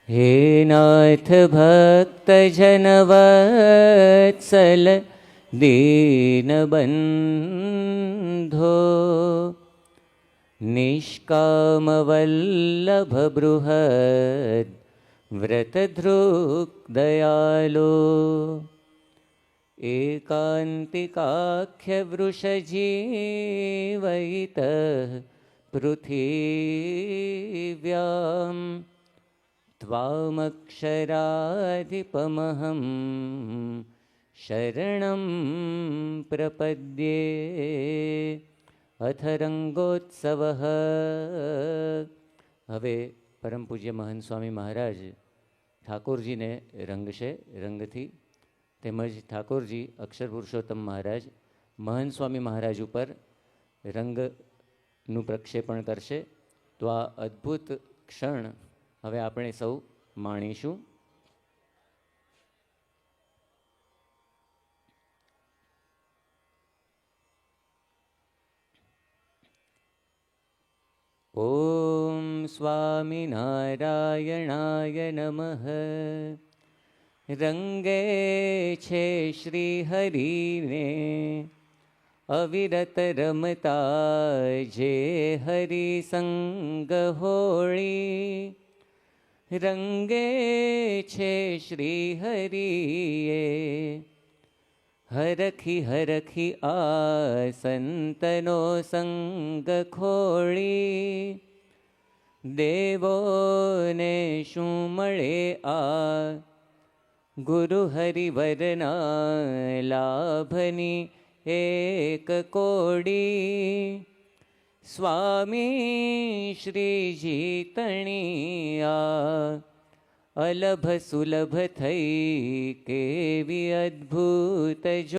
हे नाथ भक्तजनवत्सल दीनबन्धो निष्कामवल्लभबृहद् व्रतधृक्दयालो एकान्तिकाख्यवृषजीवयितः पृथिव्यां त्वामक्षराधिपमहं शरणं प्रपद्ये। अथ रंगोत्सवः। હવે પરમ પૂજ્ય મહંત સ્વામી મહારાજ ઠાકોરજીને રંગશે રંગથી, તેમજ ઠાકોરજી અક્ષર પુરુષોત્તમ મહારાજ મહંત સ્વામી મહારાજ ઉપર રંગનું પ્રક્ષેપણ કરશે. તો આ અદ્ભુત ક્ષણ હવે આપણે સૌ માણીશું. ઓમ સ્વામિનારાયણાય નમઃ. રંગે છે શ્રી હરિને અવિરત રમતા જે હરિસંગ હોળી. રંગે છે શ્રી હરિએ હરખી હરખી આ સંતનો સંગ ખોળી. દેવોને શું મળે આ ગુરુ હરિવરના લાભની એક કોડી. સ્વામી શ્રીજી તણિયા અલભ સુલભ થઈ કેવી અદ્ભુત